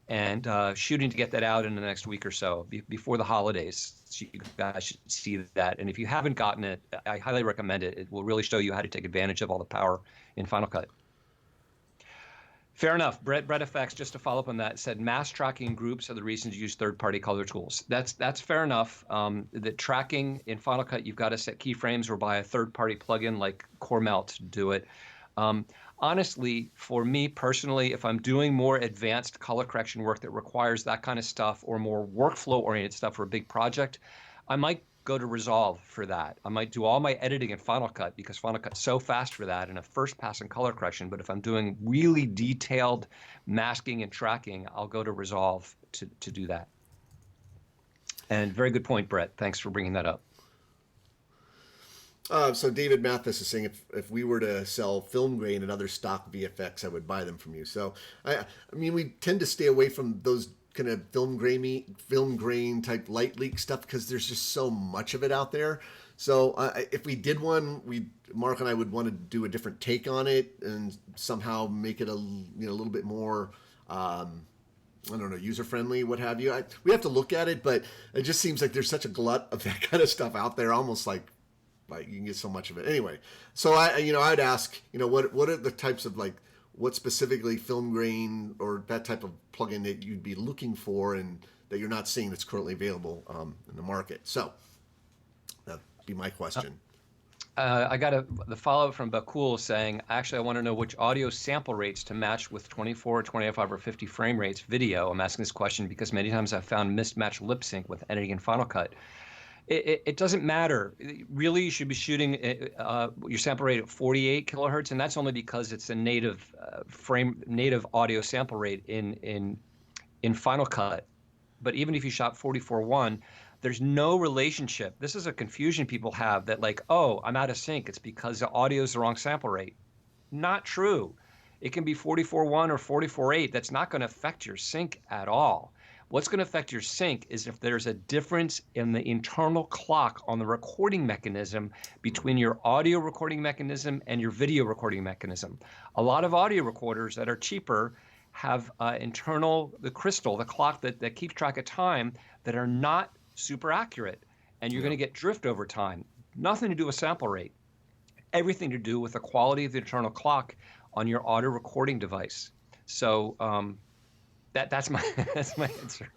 And shooting to get that out in the next week or so before the holidays. So you guys should see that. And if you haven't gotten it, I highly recommend it. It will really show you how to take advantage of all the power in Final Cut. Fair enough. Brett FX, just to follow up on that, said mass tracking groups are the reason to use third-party color tools. That's fair enough. The tracking in Final Cut, you've got to set keyframes or buy a third-party plugin like CoreMelt to do it. Honestly, for me personally, if I'm doing more advanced color correction work that requires that kind of stuff or more workflow-oriented stuff for a big project, I might go to Resolve for that. I might do all my editing in Final Cut because Final Cut's so fast for that and a first pass in color correction. But if I'm doing really detailed masking and tracking, I'll go to Resolve to do that. And very good point, Brett. Thanks for bringing that up. So David Mathis is saying if we were to sell film grain and other stock VFX, I would buy them from you. So I mean, we tend to stay away from those kind of film grain type light leak stuff because there's just so much of it out there. So if we did one, Mark and I would want to do a different take on it and somehow make it a little bit more I don't know, user friendly, what have you. We have to look at it, but it just seems like there's such a glut of that kind of stuff out there, almost like you can get so much of it anyway. So I'd ask, what are the types of what specifically film grain or that type of plugin that you'd be looking for and that you're not seeing that's currently available in the market. So that'd be my question. I got the follow-up from Bakul saying, actually, I want to know which audio sample rates to match with 24, 25, or 50 frame rates video. I'm asking this question because many times I've found mismatched lip sync with editing in Final Cut. It doesn't matter. Really, you should be shooting your sample rate at 48 kilohertz, and that's only because it's a native audio sample rate in Final Cut. But even if you shot 44.1, there's no relationship. This is a confusion people have that oh, I'm out of sync. It's because the audio is the wrong sample rate. Not true. It can be 44.1 or 44.8. That's not going to affect your sync at all. What's going to affect your sync is if there's a difference in the internal clock on the recording mechanism between your audio recording mechanism and your video recording mechanism. A lot of audio recorders that are cheaper have the crystal, the clock that keeps track of time, that are not super accurate, and you're going to get drift over time. Nothing to do with sample rate. Everything to do with the quality of the internal clock on your audio recording device. So that's my answer.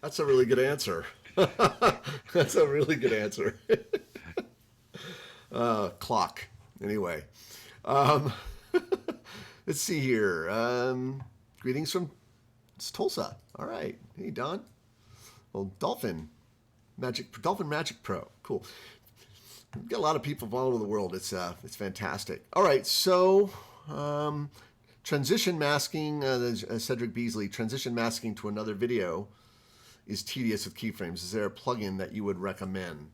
That's a really good answer. That's a really good answer. Clock. Anyway, let's see here. Greetings from Tulsa. All right. Hey, Don. Well, Dolphin Magic Pro. Cool. We've got a lot of people from all over the world. It's fantastic. All right. So, transition masking, Cedric Beasley, transition masking to another video is tedious with keyframes. Is there a plugin that you would recommend?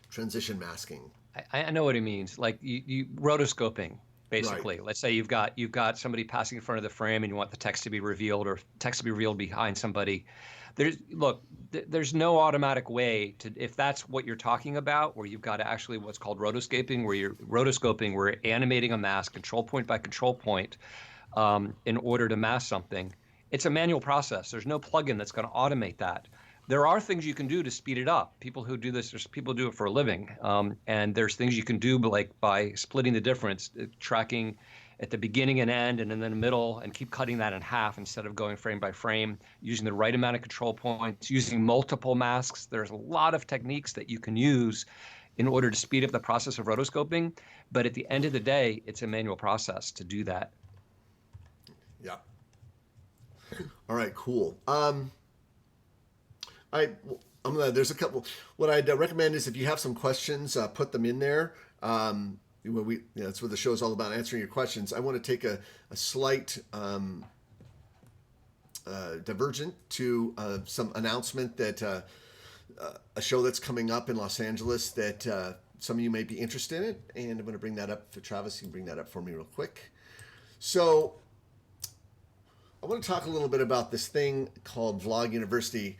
Transition masking. I know what he means. Like you rotoscoping, basically. Right. Let's say you've got somebody passing in front of the frame and you want the text to be revealed or text to be revealed behind somebody. There's no automatic way to, if that's what you're talking about, where you've got to actually what's called rotoscoping, where you're animating a mask control point by control point in order to mask something. It's a manual process. There's no plugin that's going to automate that. There are things you can do to speed it up. People who do this, there's people who do it for a living. And there's things you can do by splitting the difference, tracking at the beginning and end and in the middle, and keep cutting that in half instead of going frame by frame, using the right amount of control points, using multiple masks. There's a lot of techniques that you can use in order to speed up the process of rotoscoping. But at the end of the day, it's a manual process to do that. Yeah. All right, cool. There's a couple. What I'd recommend is if you have some questions, put them in there. that's what the show is all about, answering your questions. I want to take a slight divergent to some announcement that a show that's coming up in Los Angeles that some of you may be interested in, and I'm going to bring that up for Travis. You can bring that up for me real quick. So I want to talk a little bit about this thing called Vlog University.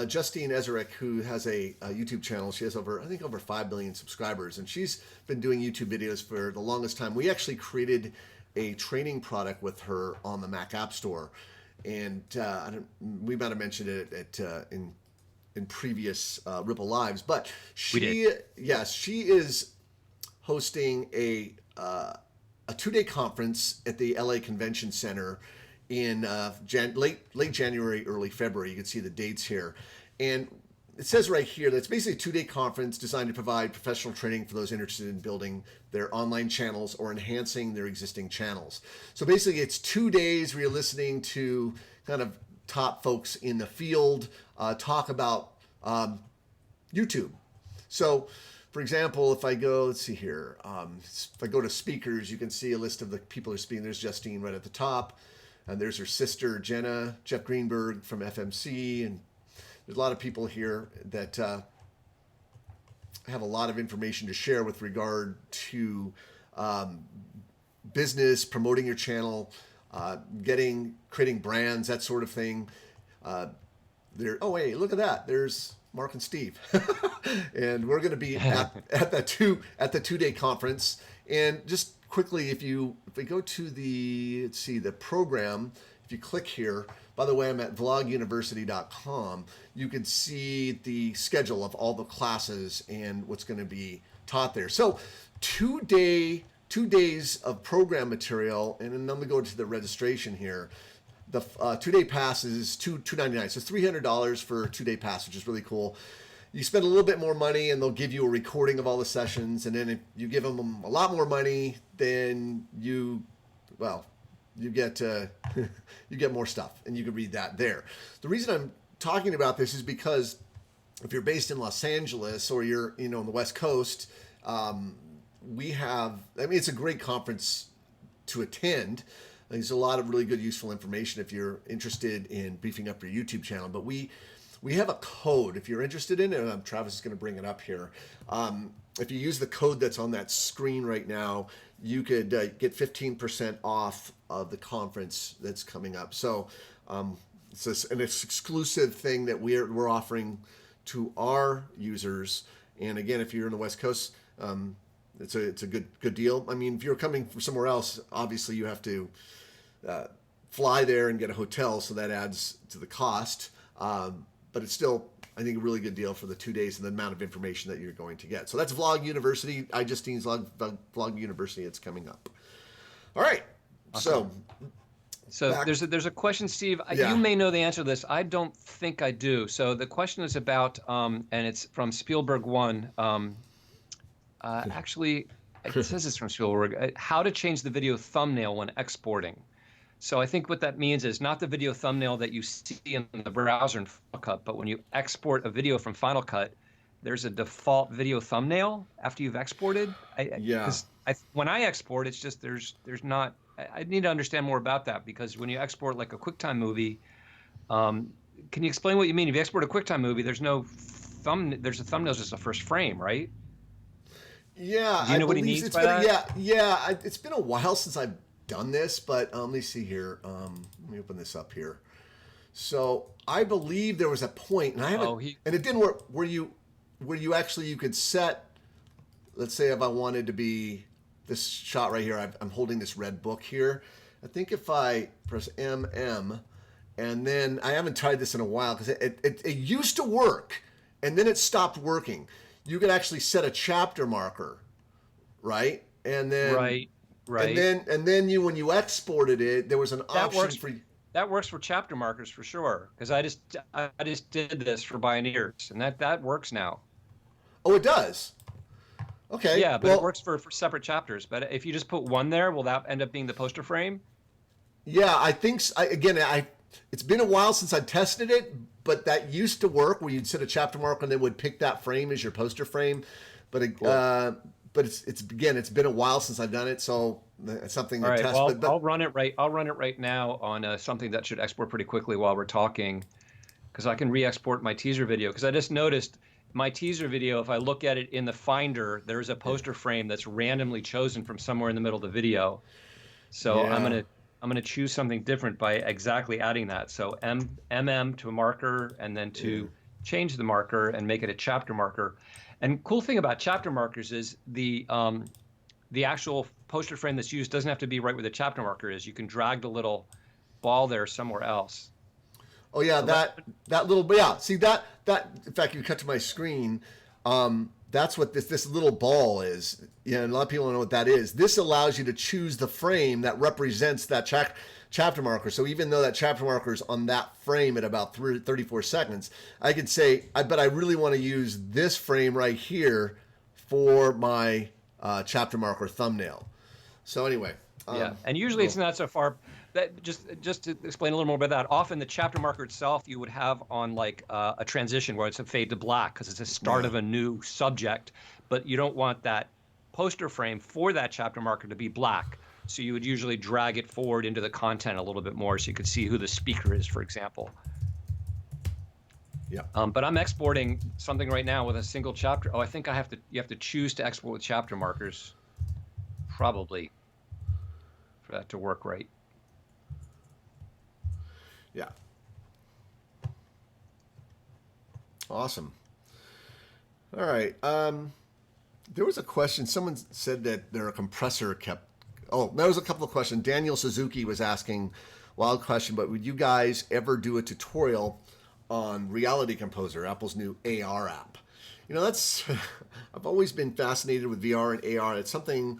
Justine Ezerek, who has a YouTube channel, she has over 5 million subscribers, and she's been doing YouTube videos for the longest time. We actually created a training product with her on the Mac App Store, and we might have mentioned it in previous Ripple Lives, but she is hosting a 2-day conference at the LA Convention Center in late January, early February. You can see the dates here. And it says right here that it's basically a 2-day conference designed to provide professional training for those interested in building their online channels or enhancing their existing channels. So basically it's 2 days where you're listening to kind of top folks in the field talk about YouTube. So for example, if I go, let's see here, if I go to speakers, you can see a list of the people who are speaking. There's Justine right at the top. And there's her sister, Jenna, Jeff Greenberg from FMC. And there's a lot of people here that have a lot of information to share with regard to business, promoting your channel, creating brands, that sort of thing. Oh, hey, look at that. There's Mark and Steve. And we're going to be at the 2-day conference. And just quickly, if we go to the program, if you click here, by the way, I'm at vloguniversity.com, you can see the schedule of all the classes and what's going to be taught there. So 2 days of program material, and then I'm going to go to the registration here. The 2-day pass is $299, so $300 for a 2-day pass, which is really cool. You spend a little bit more money and they'll give you a recording of all the sessions. And then if you give them a lot more money, then you get you get more stuff, and you can read that there. The reason I'm talking about this is because if you're based in Los Angeles or you're on the West Coast, it's a great conference to attend. There's a lot of really good, useful information if you're interested in beefing up your YouTube channel. But we have a code if you're interested in it. And Travis is going to bring it up here. If you use the code that's on that screen right now, you could get 15% off of the conference that's coming up. So it's an exclusive thing that we're offering to our users. And again, if you're in the West Coast, it's a good deal. I mean, if you're coming from somewhere else, obviously you have to fly there and get a hotel, so that adds to the cost. But it's still, I think, a really good deal for the 2 days and the amount of information that you're going to get. So that's Vlog University, iJustine's Vlog University. It's coming up. All right. Awesome. So there's a question, Steve. You may know the answer to this. I don't think I do. So the question is about, and it's from Spielberg 1. Actually, it says it's from Spielberg. How to change the video thumbnail when exporting. So I think what that means is not the video thumbnail that you see in the browser in Final Cut, but when you export a video from Final Cut, there's a default video thumbnail after you've exported. When I export, it's just there's not. I need to understand more about that, because when you export like a QuickTime movie, can you explain what you mean? If you export a QuickTime movie, there's no thumb. There's a thumbnail, just the first frame, right? Yeah. Do you know what he means by that? Yeah. It's been a while since I've done this, but let me see here. Let me open this up here. So I believe there was a point, and I haven't, and it didn't work, where you could set, let's say if I wanted to be this shot right here, I'm holding this red book here. I think if I press MM, and then I haven't tried this in a while because it used to work, and then it stopped working. You could actually set a chapter marker, right? And then right. And then when you exported it, there was an option that works for chapter markers for sure, because I just did this for Bioneers, and that works now. Oh, it does. Okay. Yeah, but it works for separate chapters. But if you just put one there, will that end up being the poster frame? Yeah, I think so. It's been a while since I tested it, but that used to work where you'd set a chapter marker and then would pick that frame as your poster frame. But but it's again, it's been a while since I've done it, so it's something to All right. test. Well, But I'll run it right now on something that should export pretty quickly while we're talking, because I can re-export my teaser video. Because I just noticed my teaser video, if I look at it in the Finder, there's a poster frame that's randomly chosen from somewhere in the middle of the video. So Yeah. I'm gonna choose something different by exactly adding that. So MM to a marker, and then to change the marker and make it a chapter marker. And cool thing about chapter markers is the actual poster frame that's used doesn't have to be right where the chapter marker is. You can drag the little ball there somewhere else. Oh yeah, So that little, yeah. See that in fact, you cut to my screen. That's what this little ball is. Yeah, and a lot of people don't know what that is. This allows you to choose the frame that represents that chapter marker. So even though that chapter marker is on that frame at about 34 seconds, I could say, but I really want to use this frame right here for my chapter marker thumbnail. So anyway. Yeah, and usually it's not so far. That just to explain a little more about that. Often the chapter marker itself you would have on like a transition where it's a fade to black because it's a start of a new subject, but you don't want that poster frame for that chapter marker to be black. So you would usually drag it forward into the content a little bit more so you could see who the speaker is, for example. Yeah. But I'm exporting something right now with a single chapter. Oh, I think you have to choose to export with chapter markers, probably, for that to work right. Yeah. Awesome. All right. There was a question. Someone said that their compressor kept. Oh, there was a couple of questions. Daniel Suzuki was asking, wild question, but would you guys ever do a tutorial on Reality Composer, Apple's new AR app? You know, that's. I've always been fascinated with VR and AR. It's something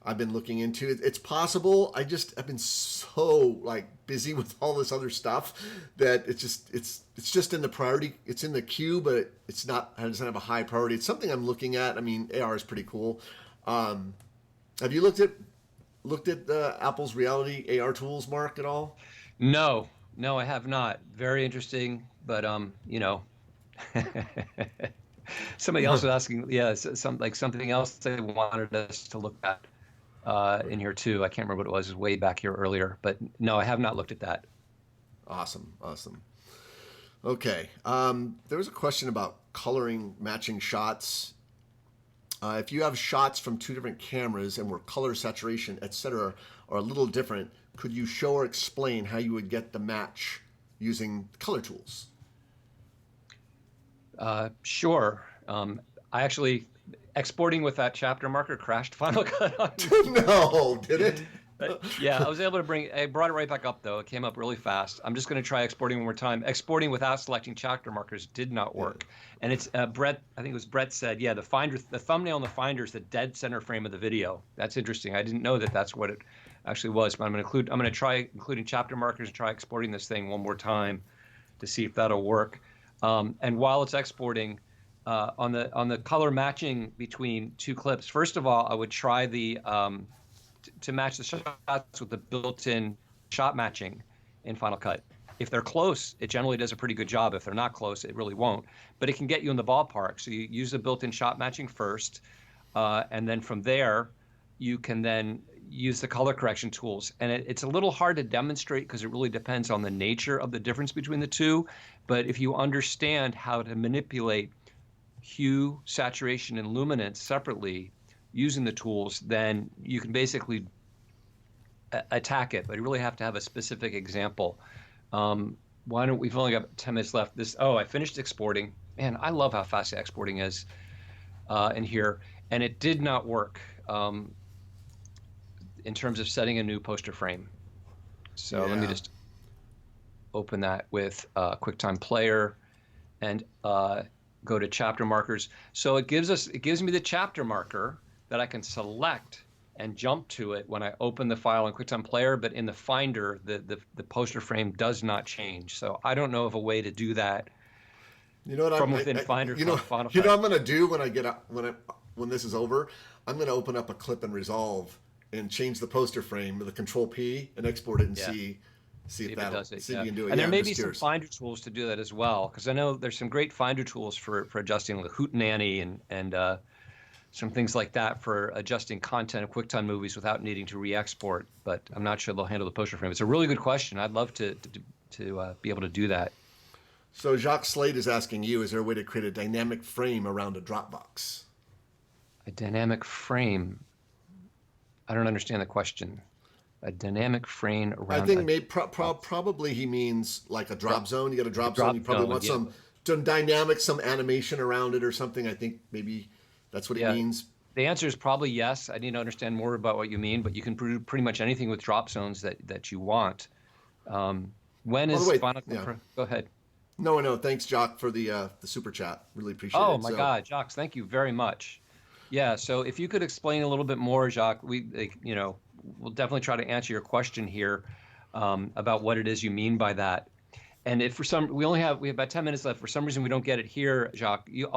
I've been looking into. It's possible. I've been so like busy with all this other stuff that it's just in the priority. It's in the queue, but it doesn't have a high priority. It's something I'm looking at. I mean, AR is pretty cool. Have you looked at Apple's Reality AR tools, Mark, at all? No, I have not. Very interesting, but you know, somebody else was asking. Yeah, something else they wanted us to look at. In here too. I can't remember what it was way back here earlier, but no, I have not looked at that. Awesome. Okay. There was a question about coloring matching shots. If you have shots from two different cameras and where color saturation, etc., are a little different, could you show or explain how you would get the match using color tools? Sure. I actually exporting with that chapter marker crashed Final Cut on me. No, did it? Yeah, I was able to I brought it right back up though. It came up really fast. I'm just going to try exporting one more time. Exporting without selecting chapter markers did not work. And it's Brett, I think it was Brett said, yeah, the thumbnail in the Finder is the dead center frame of the video. That's interesting. I didn't know that that's what it actually was, but I'm going to try including chapter markers and try exporting this thing one more time to see if that'll work. And while it's exporting, on the color matching between two clips, first of all, I would try to match the shots with the built-in shot matching in Final Cut. If they're close, it generally does a pretty good job. If they're not close, it really won't. But it can get you in the ballpark. So you use the built-in shot matching first, and then from there, you can then use the color correction tools. And it's a little hard to demonstrate because it really depends on the nature of the difference between the two. But if you understand how to manipulate hue, saturation, and luminance separately using the tools, then you can basically attack it. But you really have to have a specific example. Why don't we've only got 10 minutes left. I finished exporting. Man, I love how fast the exporting is in here. And it did not work in terms of setting a new poster frame. So let me just open that with QuickTime Player and go to chapter markers. So it gives me the chapter marker that I can select and jump to it when I open the file in QuickTime Player, but in the Finder, the poster frame does not change. So I don't know of a way to do that. You know what? From within Finder. You know what I'm going to do when I get up when this is over? I'm going to open up a clip in Resolve and change the poster frame with a Control P and export it and see if that does it. See if you can do it. And there may be some Finder tools to do that as well, because I know there's some great Finder tools for adjusting the hootenanny and some things like that for adjusting content of QuickTime movies without needing to re-export. But I'm not sure they'll handle the poster frame. It's a really good question. I'd love to be able to do that. So Jacques Slade is asking you, is there a way to create a dynamic frame around a Dropbox? A dynamic frame. I don't understand the question. A dynamic frame around. I think probably he means like a drop zone. You got a drop zone. You probably want some dynamic, some animation around it or something. I think maybe that's what it means. The answer is probably yes. I need to understand more about what you mean, but you can do pretty much anything with drop zones that you want. When is Final Cut? Go ahead. No. Thanks, Jock, for the super chat. Really appreciate it. Oh my God, Jacques, thank you very much. Yeah. So if you could explain a little bit more, Jacques, we'll definitely try to answer your question here about what it is you mean by that. And if we have about 10 minutes left. For some reason we don't get it here, Jacques, you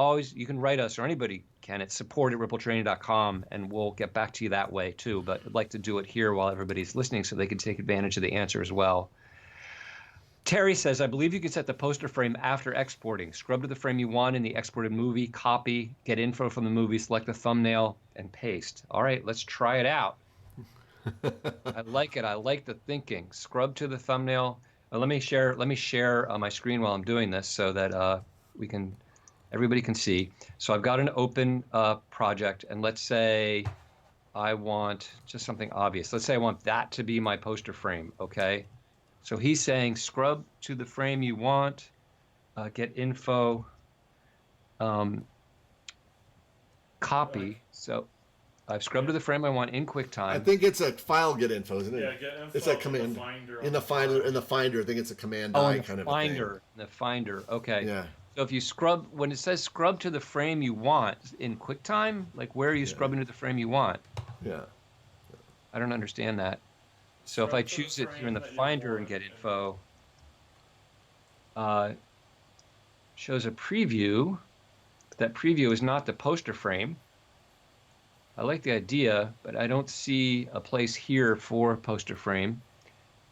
can write us, or anybody can, at support@rippletraining.com, and we'll get back to you that way too. But I'd like to do it here while everybody's listening so they can take advantage of the answer as well. Terry says, I believe you can set the poster frame after exporting. Scrub to the frame you want in the exported movie, copy, get info from the movie, select the thumbnail, and paste. All right, let's try it out. I like it. I like the thinking. Scrub to the thumbnail. Let me share my screen while I'm doing this so that everybody can see. So I've got an open project, and let's say I want just something obvious. Let's say I want that to be my poster frame, okay? So he's saying scrub to the frame you want, get info, copy. So I've scrubbed to the frame I want in QuickTime. I think it's a file get info, isn't it? Yeah, get info. It's a command. In the finder, I think it's a command I kind of thing. In the finder, okay. Yeah. So if you scrub, when it says scrub to the frame you want in QuickTime, like where are you scrubbing to the frame you want? Yeah. I don't understand that. So if I choose it here in the finder and get info, shows a preview. That preview is not the poster frame. I like the idea, but I don't see a place here for poster frame.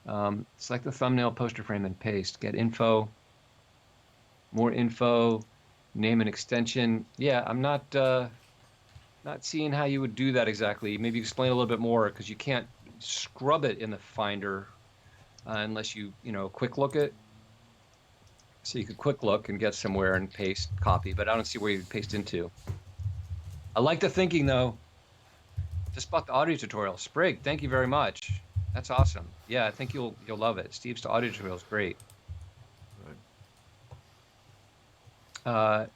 Select the thumbnail, poster frame, and paste. Get info, more info, name and extension. Yeah, I'm not seeing how you would do that exactly. Maybe explain a little bit more, because you can't scrub it in the finder unless you quick look it. So you could quick look and get somewhere and paste, copy, but I don't see where you'd paste into. I like the thinking though. Just bought the audio tutorial. Sprig, thank you very much. That's awesome. Yeah, I think you'll love it. Steve's audio tutorial is great.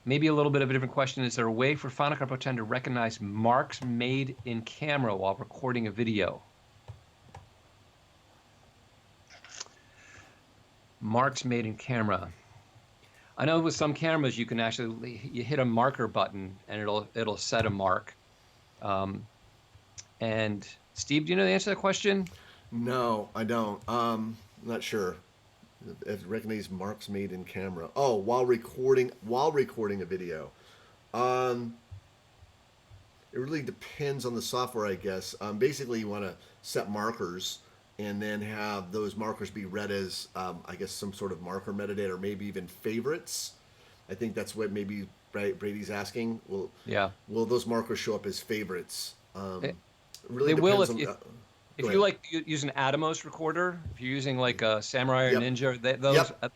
Maybe a little bit of a different question. Is there a way for Final Cut Pro 10 to recognize marks made in camera while recording a video? Marks made in camera. I know with some cameras you can actually hit a marker button and it'll set a mark. And Steve, do you know the answer to that question? No, I don't. Not sure. If recognize marks made in camera. Oh, while recording a video. It really depends on the software, I guess. Basically, you want to set markers and then have those markers be read as, I guess, some sort of marker metadata, or maybe even favorites. I think that's what maybe Brady's asking. Will those markers show up as favorites? Really they will if you use an Atomos recorder. If you're using like a Samurai or Ninja,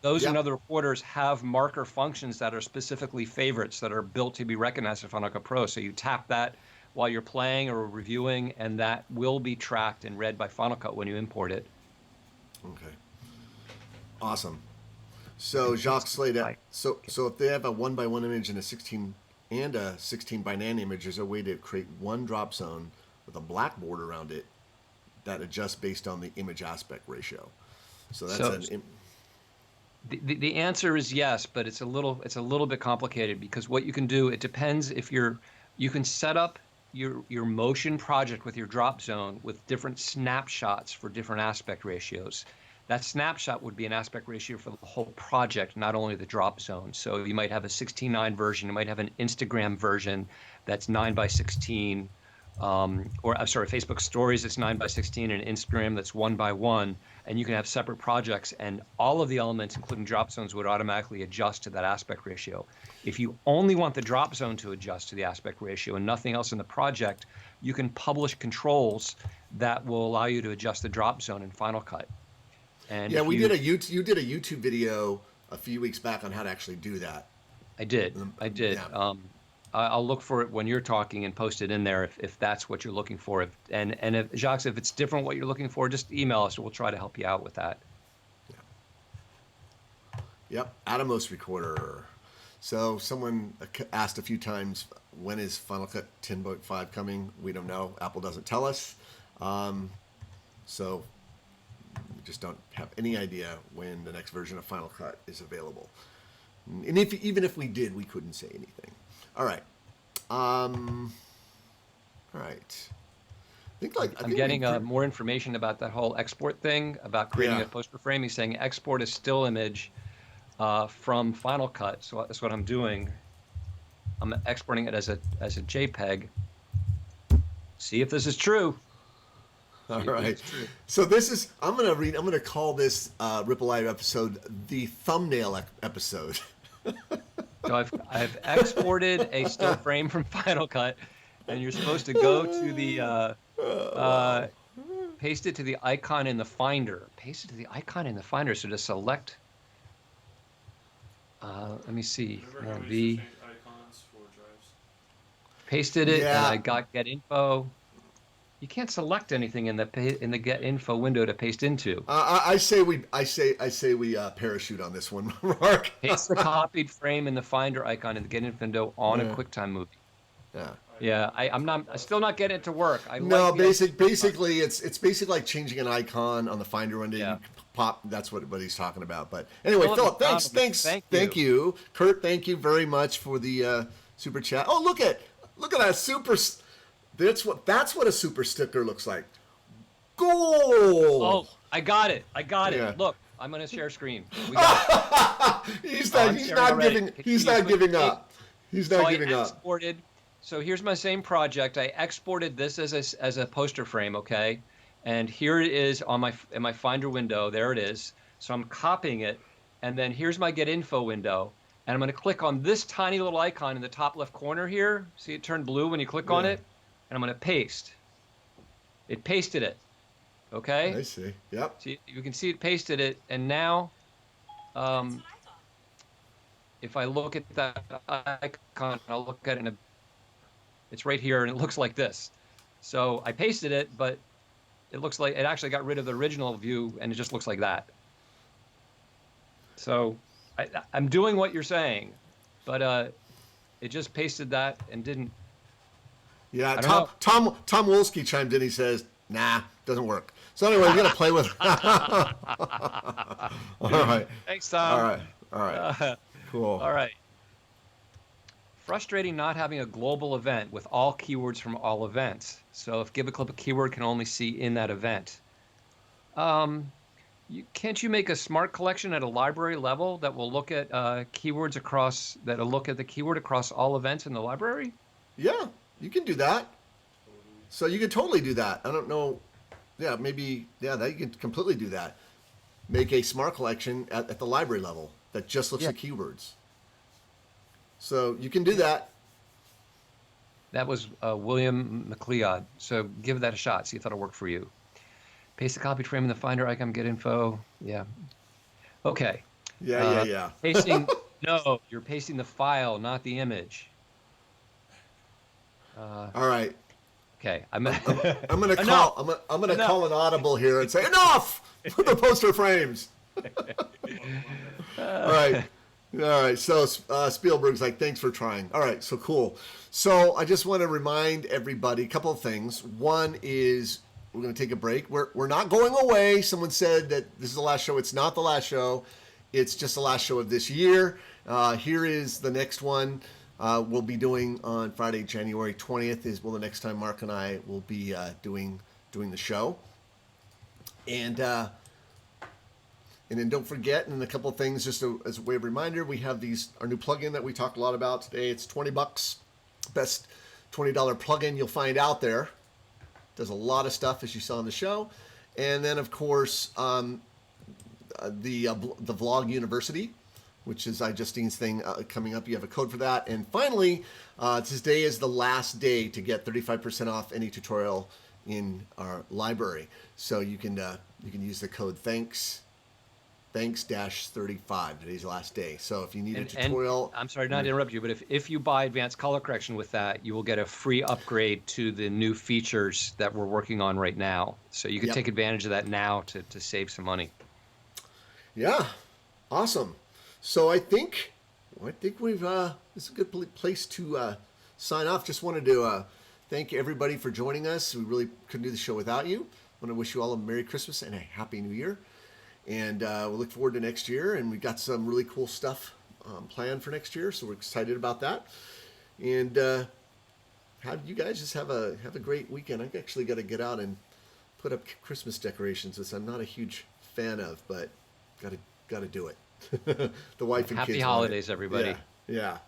those and other recorders have marker functions that are specifically favorites that are built to be recognized in Final Cut Pro. So you tap that while you're playing or reviewing, and that will be tracked and read by Final Cut when you import it. Okay. Awesome. So Jacques Slade, so if they have a 1x1 image and a 16 by 9 image, there's a way to create one drop zone with a black border around it that adjusts based on the image aspect ratio. So that's the answer is yes, but it's a little bit complicated, because what you can do, it depends if you can set up your motion project with your drop zone with different snapshots for different aspect ratios. That snapshot would be an aspect ratio for the whole project, not only the drop zone. So you might have a 16:9 version, you might have an Instagram version that's 9:16, or I'm sorry, Facebook Stories that's 9:16, and Instagram that's 1:1, and you can have separate projects, and all of the elements, including drop zones, would automatically adjust to that aspect ratio. If you only want the drop zone to adjust to the aspect ratio and nothing else in the project, you can publish controls that will allow you to adjust the drop zone in Final Cut. And yeah, you did a YouTube video a few weeks back on how to actually do that. I did. Yeah. I'll look for it when you're talking and post it in there if that's what you're looking for. And if Jacques, if it's different what you're looking for, just email us. We'll try to help you out with that. Yep, Atomos recorder. So someone asked a few times, when is Final Cut 10.5 coming? We don't know. Apple doesn't tell us. So we just don't have any idea when the next version of Final Cut is available. And even if we did, we couldn't say anything. All right. All right. I'm getting more information about that whole export thing, about creating a poster frame. He's saying export a still image from Final Cut. So that's what I'm doing. I'm exporting it as a JPEG. See if this is true. All right. So this is, I'm going to call this RippleLIVE episode the thumbnail episode. So I've exported a still frame from Final Cut, and you're supposed to go to the paste it to the icon in the Finder. Paste it to the icon in the Finder. So to select. Let me see. Remember how we used to make icons for drives? Pasted it, and I got Get Info. You can't select anything in the Get Info window to paste into. I say we parachute on this one, Mark. Paste the copied frame in the Finder icon in the Get Info window on a QuickTime movie. Yeah. I'm still not getting it to work. Basically it's basically like changing an icon on the Finder window. Yeah. Pop. That's what he's talking about. But anyway, Philip, thanks. Thank you, Kurt. Thank you very much for the super chat. Oh, look at that super. That's what a super sticker looks like. Goal. Oh, I got it. Yeah. Look, I'm going to share screen. We got it. He's not giving up. He's not giving up. So here's my same project. I exported this as a poster frame, okay? And here it is in my Finder window. There it is. So I'm copying it, and then here's my Get Info window, and I'm going to click on this tiny little icon in the top left corner here. See it turned blue when you click on it? And I'm going to paste. It pasted it. Okay? I see. Yep. So you can see it pasted it. And now, if I look at that icon, I'll look at it it's right here, and it looks like this. So I pasted it, but it looks like it actually got rid of the original view, and it just looks like that. So I'm doing what you're saying, but it just pasted that and didn't. Yeah, Tom Wolski chimed in. He says, "Nah, doesn't work." So anyway, we're gonna play with it. All right. Thanks, Tom. All right. Cool. All right. Frustrating not having a global event with all keywords from all events. So if GiveAClip a keyword can only see in that event. Can't you make a smart collection at a library level that will look at keywords across that'll look at the keyword across all events in the library? Yeah. You can do that. So you can totally do that. I don't know. Yeah, maybe. Yeah, that you can completely do that. Make a smart collection at the library level that just looks at keywords. So you can do that. That was William McLeod. So give that a shot. See if that'll work for you. Paste the copied frame in the Finder icon, Get Info. Yeah. Okay. Yeah. Pasting. No, you're pasting the file, not the image. All right. Okay. I'm gonna call an audible here and say enough with the poster frames. All right. So Spielberg's like, thanks for trying. All right. So cool. So I just want to remind everybody a couple of things. One is we're going to take a break. We're not going away. Someone said that this is the last show. It's not the last show. It's just the last show of this year. Here is the next one. We'll be doing on Friday, January 20th the next time Mark and I will be doing the show. And then don't forget, and a couple of things just as a way of reminder, we have our new plugin that we talked a lot about today. It's $20. Best $20 plugin you'll find out there. Does a lot of stuff, as you saw in the show. And then, of course, the Vlog University, which is iJustine's thing coming up. You have a code for that. And finally, today is the last day to get 35% off any tutorial in our library. So you can use the code thanks-35. Today's the last day. So if you need a tutorial, I'm sorry not to interrupt you, but if you buy advanced color correction with that, you will get a free upgrade to the new features that we're working on right now. So you can take advantage of that now to save some money. Yeah, awesome. So I think we've this is a good place to sign off. Just wanted to thank everybody for joining us. We really couldn't do the show without you. I want to wish you all a Merry Christmas and a Happy New Year. And we look forward to next year. And we've got some really cool stuff planned for next year, so we're excited about that. And you guys just have a great weekend. I've actually got to get out and put up Christmas decorations, which I'm not a huge fan of, but got to do it. The wife and kids. Happy holidays, everybody. Yeah.